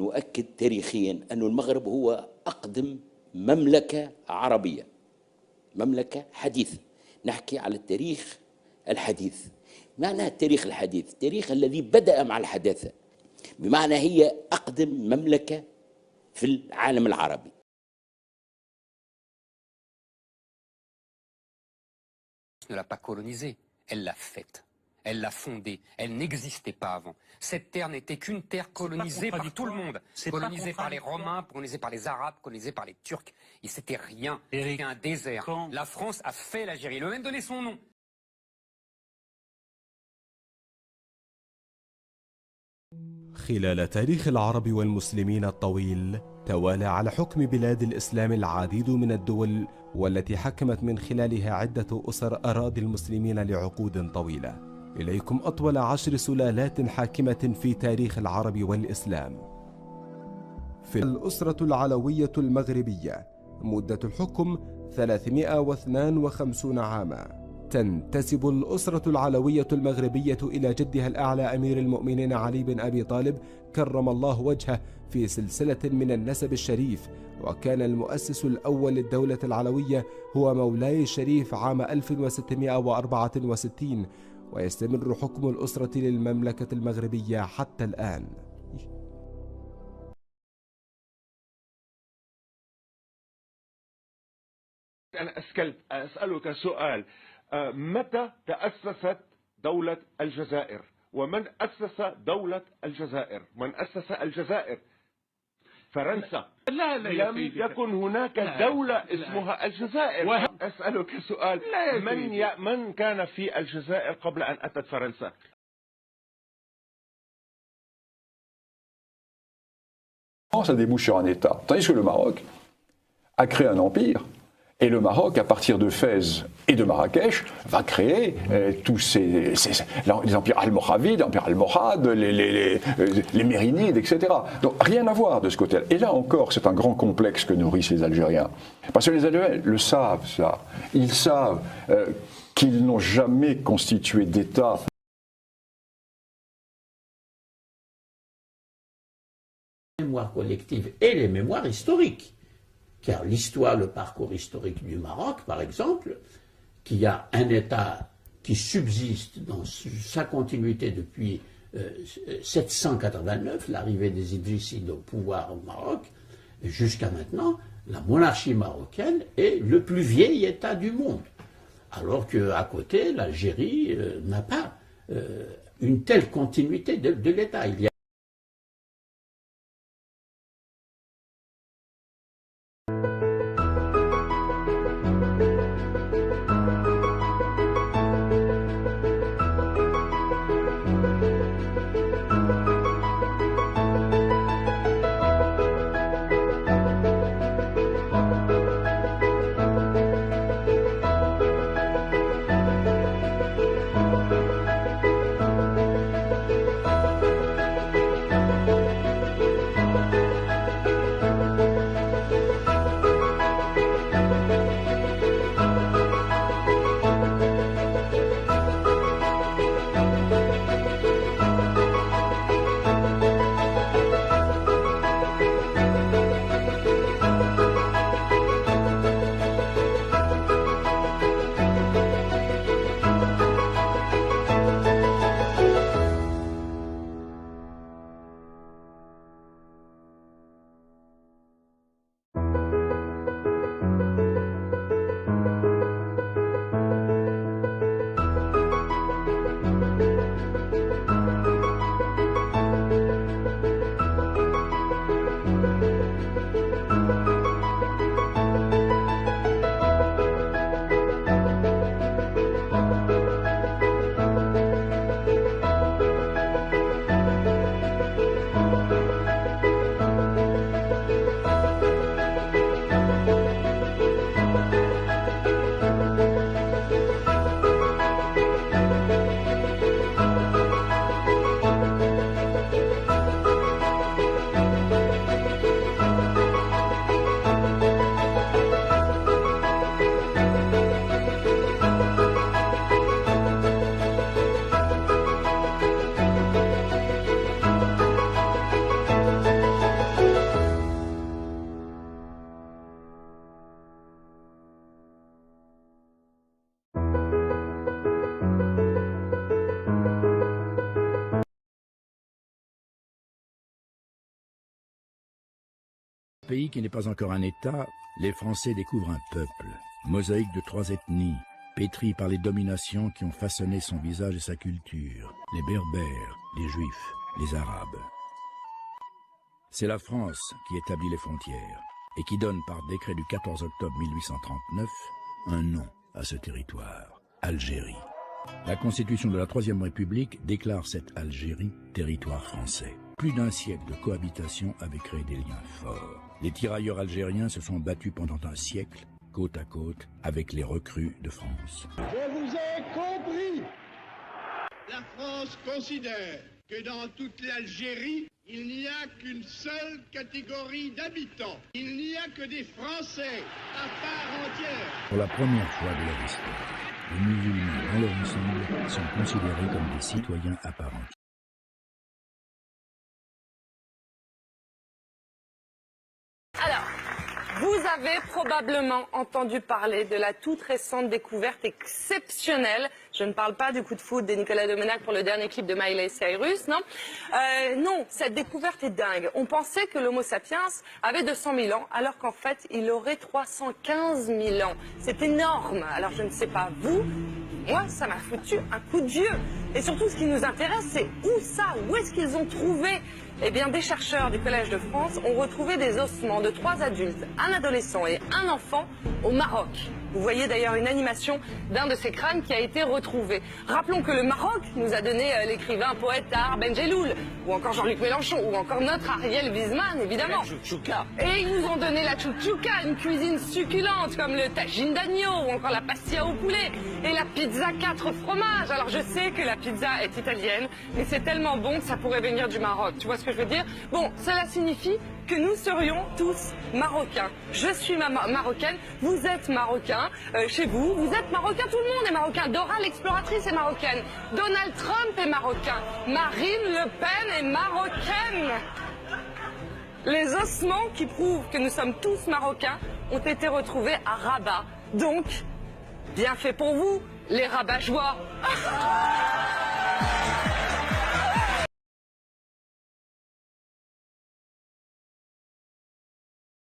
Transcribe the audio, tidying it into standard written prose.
نؤكد تاريخيا أن المغرب هو أقدم مملكة عربية، مملكة حديثة. نحكي على التاريخ الحديث. معنى التاريخ الحديث التاريخ الذي بدأ مع الحداثة، بمعنى هي أقدم مملكة في العالم العربي. Ne l'a pas colonisée, elle l'a faite, elle l'a fondée, elle n'existait pas avant. Cette terre n'était qu'une terre colonisée par tout le monde, colonisée par les Romains, colonisée par les Arabes, colonisée par les Turcs. Et c'était rien, c'était un désert. La France a fait l'Algérie, elle a même donné son nom. خلال تاريخ العرب والمسلمين الطويل، توالى على حكم بلاد الإسلام العديد من الدول والتي حكمت من خلالها عدة أسر أراضي المسلمين لعقود طويلة. إليكم أطول 10 سلالات حاكمة في تاريخ العرب والإسلام. في الأسرة العلوية المغربية مدة الحكم 352 عاما. تنتسب الأسرة العلوية المغربية إلى جدها الأعلى أمير المؤمنين علي بن أبي طالب كرم الله وجهه في سلسلة من النسب الشريف، وكان المؤسس الأول للدولة العلوية هو مولاي الشريف عام 1664، ويستمر حكم الأسرة للمملكة المغربية حتى الآن. أنا أسألك سؤال، متى تأسست دولة الجزائر؟ ومن أسس دولة الجزائر؟ من أسس الجزائر؟ فرنسا. لا لم يكن هناك دولة اسمها الجزائر. أسألك سؤال، من كان في الجزائر قبل أن أتت فرنسا؟ Ça débouche sur un État, tandis que le Maroc a créé un empire. Et le Maroc, à partir de Fès et de Marrakech, va créer tous les empires almoravides, l'empire almohade, les mérinides, etc. Donc rien à voir de ce côté-là. Et là encore, c'est un grand complexe que nourrissent les Algériens. Parce que les Algériens le savent, ça. Ils savent qu'ils n'ont jamais constitué d'État. Les mémoires collectives et les mémoires historiques. Car l'histoire, le parcours historique du Maroc, par exemple, qui a un État qui subsiste dans sa continuité depuis 789, l'arrivée des Idrissides au pouvoir au Maroc, jusqu'à maintenant, la monarchie marocaine est le plus vieil État du monde. Alors qu'à côté, l'Algérie n'a pas une telle continuité de l'État. Il y a pays qui n'est pas encore un État, les Français découvrent un peuple, mosaïque de 3 ethnies, pétri par les dominations qui ont façonné son visage et sa culture, les Berbères, les Juifs, les Arabes. C'est la France qui établit les frontières et qui donne par décret du 14 octobre 1839 un nom à ce territoire, Algérie. La Constitution de la Troisième République déclare cette Algérie territoire français. Plus d'un siècle de cohabitation avait créé des liens forts. Les tirailleurs algériens se sont battus pendant un siècle, côte à côte, avec les recrues de France. Je vous ai compris. La France considère que dans toute l'Algérie, il n'y a qu'une seule catégorie d'habitants. Il n'y a que des Français à part entière. Pour la première fois de leur histoire, les musulmans dans leur ensemble sont considérés comme des citoyens à part entière. Alors, vous avez probablement entendu parler de la toute récente découverte exceptionnelle. Je ne parle pas du coup de foot de Nicolas Domenech pour le dernier clip de Miley Cyrus, non. Non, cette découverte est dingue. On pensait que l'Homo sapiens avait 200 000 ans, alors qu'en fait, il aurait 315 000 ans. C'est énorme. Alors, je ne sais pas vous, moi, ça m'a foutu un coup de vieux. Et surtout, ce qui nous intéresse, c'est où ça? Où est-ce qu'ils ont trouvé? Eh bien, des chercheurs du Collège de France ont retrouvé des ossements de 3 adultes, un adolescent et un enfant au Maroc. Vous voyez d'ailleurs une animation d'un de ces crânes qui a été retrouvé. Rappelons que le Maroc nous a donné l'écrivain poète Tahar Ben Jelloul, ou encore Jean-Luc Mélenchon, ou encore notre Ariel Wiesman, évidemment. Et ils nous ont donné la chouchouka, une cuisine succulente comme le tagine d'agneau, ou encore la pastilla au poulet, et la pizza 4 fromages. Alors je sais que la pizza est italienne, mais c'est tellement bon que ça pourrait venir du Maroc. Tu vois ce que je veux dire? Bon, cela signifie que nous serions tous marocains. Je suis marocaine, vous êtes marocain, chez vous, vous êtes marocain, tout le monde est marocain. Dora l'exploratrice est marocaine, Donald Trump est marocain, Marine Le Pen est marocaine. Les ossements qui prouvent que nous sommes tous marocains ont été retrouvés à Rabat. Donc, bien fait pour vous, les rabat-joie.